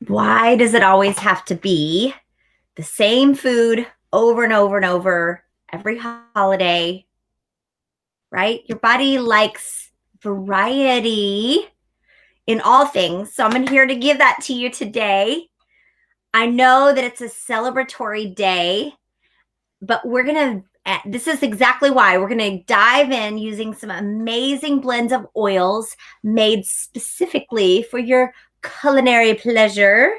Why does it always have to be the same food over and over and over every holiday, right? Your body likes variety in all things. So I'm here to give that to you today. I know that it's a celebratory day, but this is exactly why we're going to dive in using some amazing blends of oils made specifically for your culinary pleasure.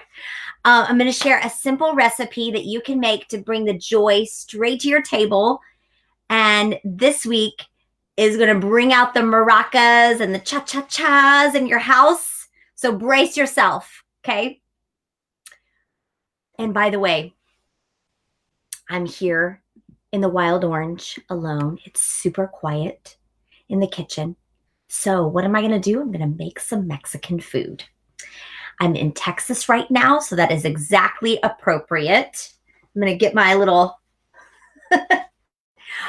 I'm going to share a simple recipe that you can make to bring the joy straight to your table. And this week is going to bring out the maracas and the cha-cha-chas in your house. So brace yourself, okay? And by the way, I'm here in the Wild Orange alone. It's super quiet in the kitchen. So what am I going to do? I'm going to make some Mexican food. I'm in Texas right now, so that is exactly appropriate. I'm going to get my little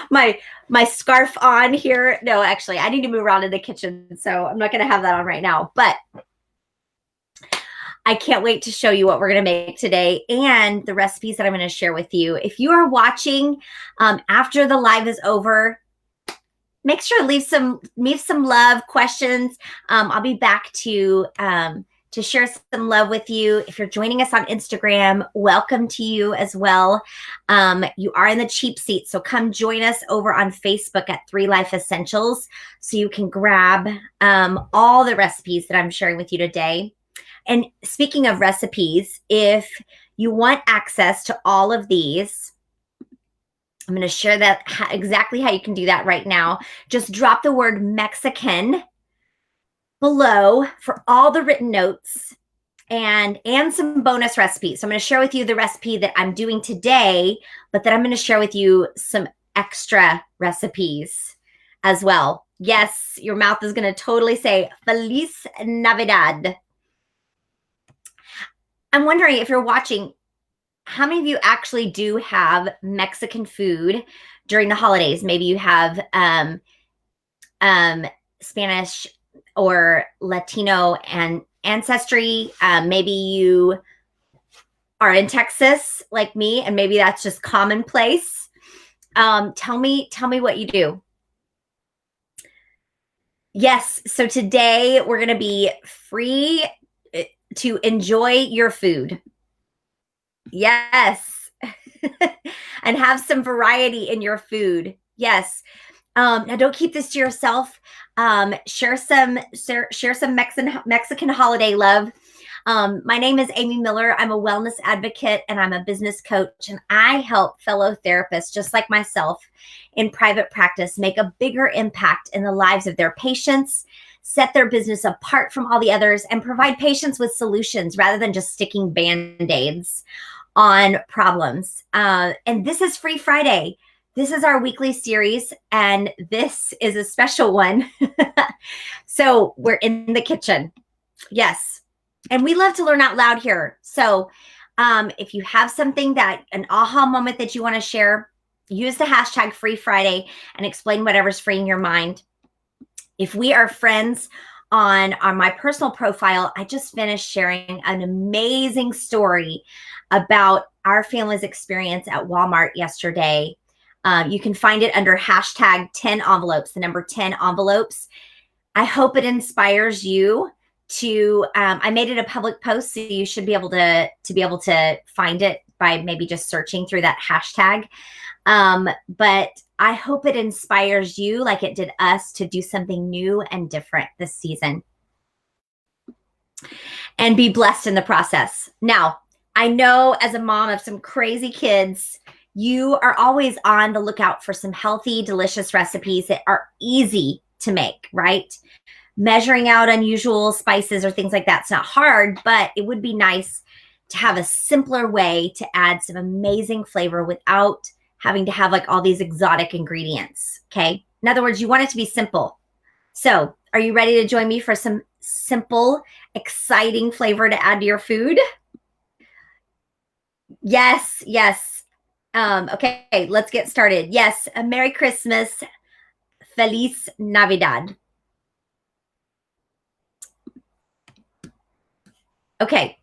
my scarf on here. No, actually, I need to move around in the kitchen, so I'm not going to have that on right now. But I can't wait to show you what we're going to make today and the recipes that I'm going to share with you. If you are watching after the live is over, make sure to leave some love, questions. I'll be back to share some love with you. If you're joining us on Instagram, welcome to you as well. You are in the cheap seat, so come join us over on Facebook at 3 Life Essentials so you can grab all the recipes that I'm sharing with you today. And speaking of recipes, if you want access to all of these, I'm going to share that exactly how you can do that right now. Just drop the word Mexican below for all the written notes and some bonus recipes. So I'm going to share with you the recipe that I'm doing today, but then I'm going to share with you some extra recipes as well. Yes, your mouth is going to totally say Feliz Navidad. I'm wondering if you're watching, how many of you actually do have Mexican food during the holidays? Maybe you have Spanish or Latino and ancestry. Maybe you are in Texas like me, and maybe that's just commonplace. Tell me what you do. Yes, so today we're going to be free to enjoy your food. Yes. And have some variety in your food. Yes. Now don't keep this to yourself. Share some Mexican holiday love. My name is Amy Miller. I'm a wellness advocate and I'm a business coach, and I help fellow therapists just like myself in private practice make a bigger impact in the lives of their patients, set their business apart from all the others, and provide patients with solutions rather than just sticking band-aids on problems. And this is Free Friday. This is our weekly series, and this is a special one. So we're in the kitchen. Yes. And we love to learn out loud here. So if you have something an aha moment that you want to share, use the hashtag Free Friday and explain whatever's freeing your mind. If we are friends on my personal profile, I just finished sharing an amazing story about our family's experience at Walmart yesterday. You can find it under hashtag 10 envelopes, the number 10 envelopes. I hope it inspires you to, I made it a public post, so you should be able to find it by maybe just searching through that hashtag. But I hope it inspires you like it did us to do something new and different this season and be blessed in the process. Now, I know as a mom of some crazy kids, you are always on the lookout for some healthy, delicious recipes that are easy to make, right? Measuring out unusual spices or things like that's not hard, but it would be nice to have a simpler way to add some amazing flavor without having to have like all these exotic ingredients, okay? In other words, you want it to be simple. So are you ready to join me for some simple, exciting flavor to add to your food? Yes, yes. Okay, let's get started. Yes, a Merry Christmas, Feliz Navidad. Okay,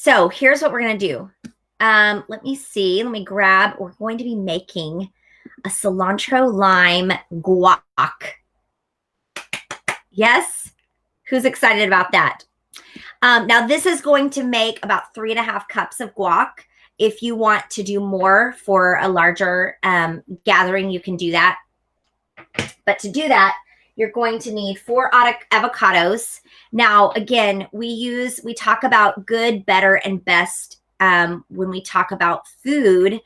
So here's what we're going to do. Let me see. Let me grab. We're going to be making a cilantro lime guac. Yes? Who's excited about that? Now, this is going to make about 3.5 cups of guac. If you want to do more for a larger gathering, you can do that. But to do that, you're going to need 4 avocados. Now, again, we talk about good, better, and best when we talk about food,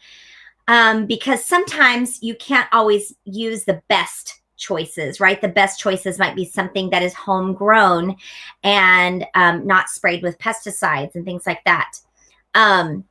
because sometimes you can't always use the best choices, right? The best choices might be something that is homegrown and not sprayed with pesticides and things like that. A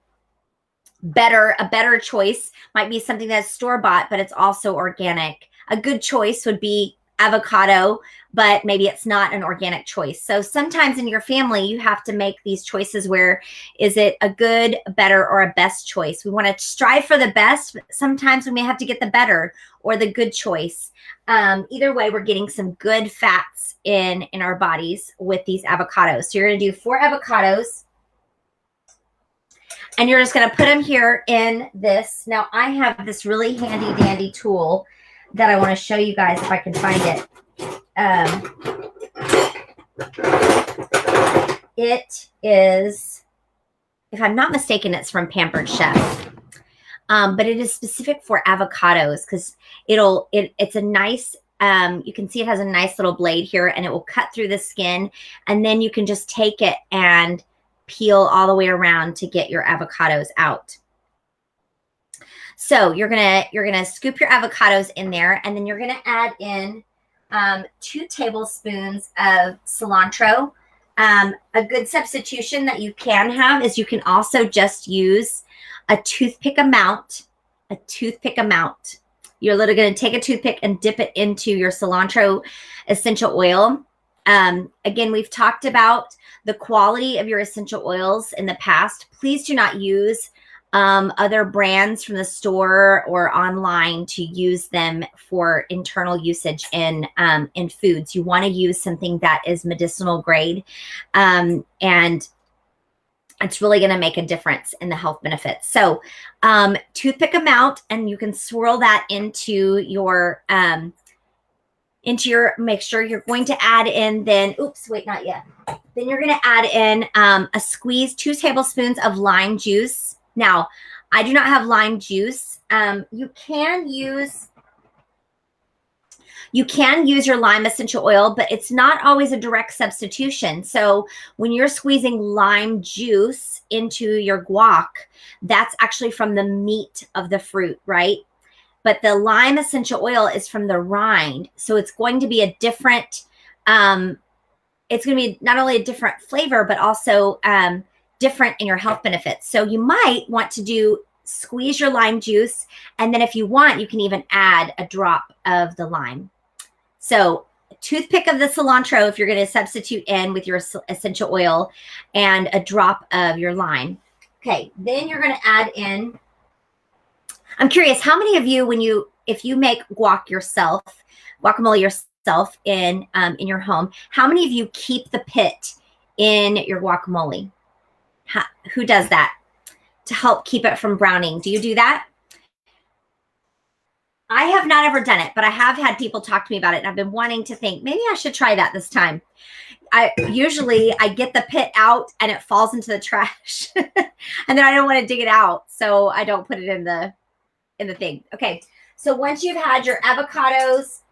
better choice might be something that's store-bought, but it's also organic. A good choice would be avocado, but maybe it's not an organic choice. So sometimes in your family, you have to make these choices where is it a good, better, or a best choice? We want to strive for the best, but sometimes we may have to get the better or the good choice. Either way, we're getting some good fats in our bodies with these avocados. So you're going to do 4 avocados. And you're just going to put them here in this. Now, I have this really handy dandy tool that I want to show you guys if I can find it. It is, if I'm not mistaken, it's from Pampered Chef. But it is specific for avocados because it's a nice, you can see it has a nice little blade here, and it will cut through the skin. And then you can just take it and peel all the way around to get your avocados out. So you're gonna scoop your avocados in there, and then you're gonna add in 2 tablespoons of cilantro. A good substitution that you can have is you can also just use a toothpick amount. You're literally gonna take a toothpick and dip it into your cilantro essential oil. Again, we've talked about the quality of your essential oils in the past. Please do not use other brands from the store or online to use them for internal usage in foods. You want to use something that is medicinal grade, and it's really going to make a difference in the health benefits. So toothpick amount, and you can swirl that into your mixture. You're going to add in then, oops, wait, not yet. Then you're going to add in a squeeze, 2 tablespoons of lime juice. Now, I do not have lime juice. You can use your lime essential oil, but it's not always a direct substitution. So when you're squeezing lime juice into your guac, that's actually from the meat of the fruit, right? But the lime essential oil is from the rind. So it's going to be a different, it's going to be not only a different flavor, but also different in your health benefits. So you might want to squeeze your lime juice. And then if you want, you can even add a drop of the lime. So a toothpick of the cilantro, if you're going to substitute in with your essential oil, and a drop of your lime. Okay. Then you're going to add in, I'm curious, how many of you, if you make guacamole yourself in your home, how many of you keep the pit in your guacamole? Who does that to help keep it from browning? Do you do that? I have not ever done it, but I have had people talk to me about it, and I've been wanting to think maybe I should try that this time. Usually I get the pit out and it falls into the trash, and then I don't want to dig it out, so I don't put it in the thing. Okay, so once you've had your avocados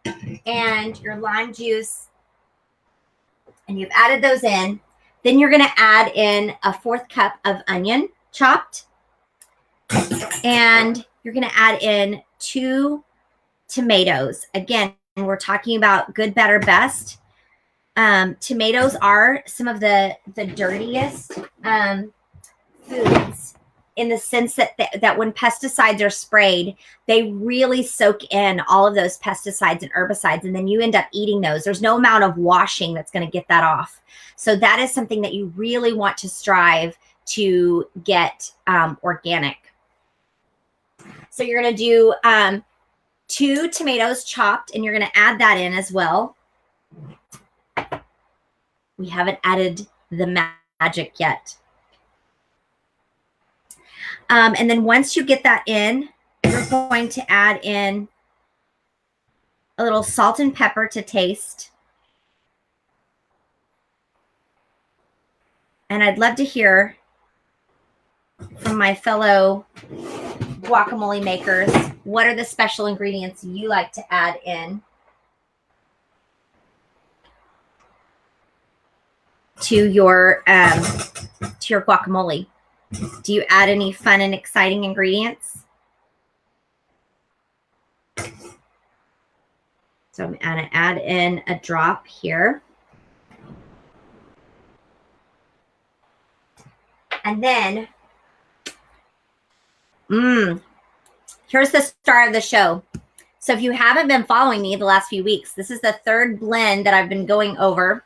and your lime juice, and you've added those in, then you're going to add in a 1/4 cup of onion chopped, and you're going to add in 2 tomatoes. Again, we're talking about good, better, best. Tomatoes are some of the dirtiest foods, in the sense that when pesticides are sprayed, they really soak in all of those pesticides and herbicides, and then you end up eating those. There's no amount of washing that's going to get that off. So that is something that you really want to strive to get organic. So you're going to do 2 tomatoes chopped, and you're going to add that in as well. We haven't added the magic yet. And then once you get that in, you're going to add in a little salt and pepper to taste. And I'd love to hear from my fellow guacamole makers, what are the special ingredients you like to add in to your guacamole? Do you add any fun and exciting ingredients? So I'm going to add in a drop here. And then, here's the star of the show. So if you haven't been following me the last few weeks, this is the third blend that I've been going over.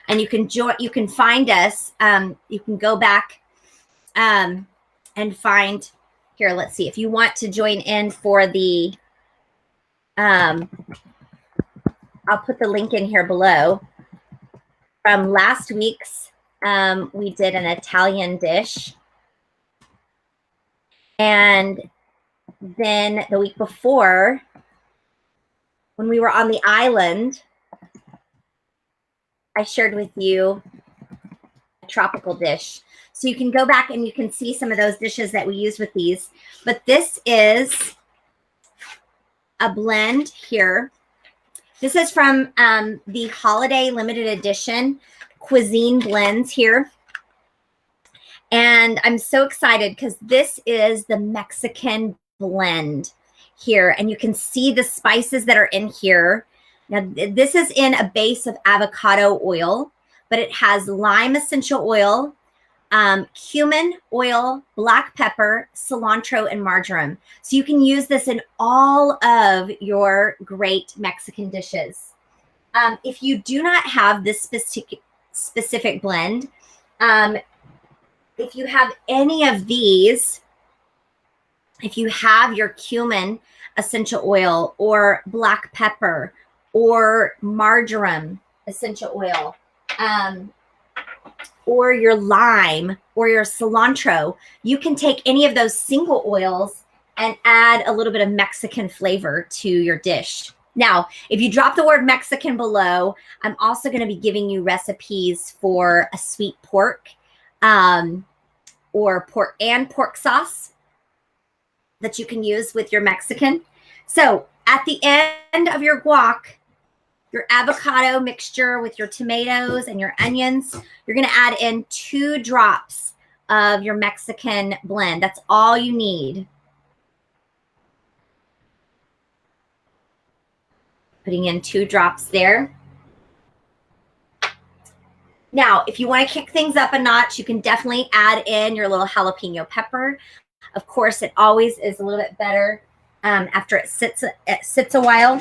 And you can find us. You can go back and find here. Let's see if you want to join in for the. I'll put the link in here below. From last week's, we did an Italian dish, and then the week before, when we were on the island, I shared with you a tropical dish. So you can go back and you can see some of those dishes that we use with these. But this is a blend here. This is from the holiday limited edition cuisine blends here. And I'm so excited because this is the Mexican blend here. And you can see the spices that are in here. Now, this is in a base of avocado oil, but it has lime essential oil, cumin oil, black pepper, cilantro, and marjoram. So you can use this in all of your great Mexican dishes. If you do not have this specific blend, if you have any of these, if you have your cumin essential oil or black pepper or marjoram essential oil, or your lime or your cilantro, you can take any of those single oils and add a little bit of Mexican flavor to your dish. Now, if you drop the word Mexican below, I'm also going to be giving you recipes for a sweet pork or pork sauce that you can use with your Mexican. So at the end of your guac, your avocado mixture with your tomatoes and your onions, you're going to add in 2 drops of your Mexican blend. That's all you need. Putting in 2 drops there. Now, if you want to kick things up a notch, you can definitely add in your little jalapeno pepper. Of course, it always is a little bit better after it sits a while.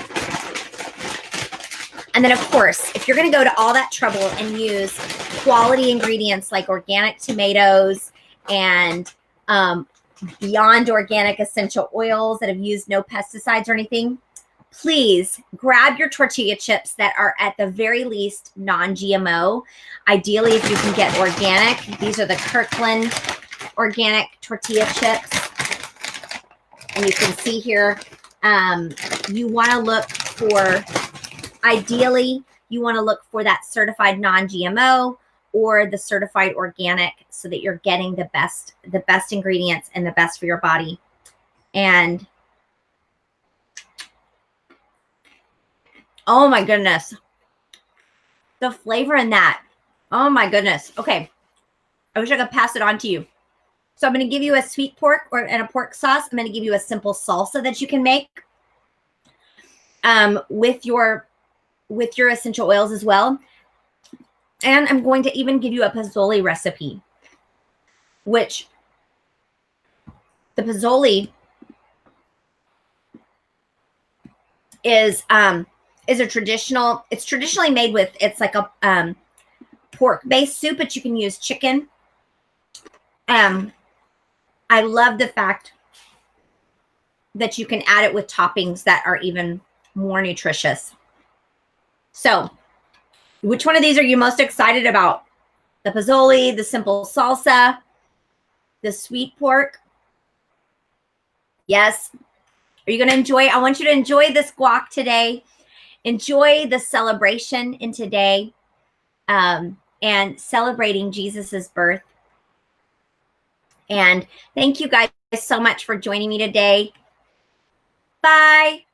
And then, of course, if you're going to go to all that trouble and use quality ingredients like organic tomatoes and beyond organic essential oils that have used no pesticides or anything, please grab your tortilla chips that are at the very least non-GMO. Ideally, if you can get organic, these are the Kirkland organic tortilla chips. And you can see here, you want to look for, ideally, you want to look for that certified non-GMO or the certified organic so that you're getting the best ingredients and the best for your body. And oh my goodness, the flavor in that. Oh my goodness. Okay. I wish I could pass it on to you. So I'm going to give you a sweet pork and a pork sauce. I'm going to give you a simple salsa that you can make with your essential oils as well. And I'm going to even give you a pozole recipe, which the pozole is it's traditionally made with, it's like a pork-based soup, but you can use chicken. I love the fact that you can add it with toppings that are even more nutritious. So, which one of these are you most excited about? The pozole, the simple salsa, the sweet pork. Yes. Are you going to enjoy? I want you to enjoy this guac today. Enjoy the celebration in today, and celebrating Jesus's birth. And thank you guys so much for joining me today. Bye.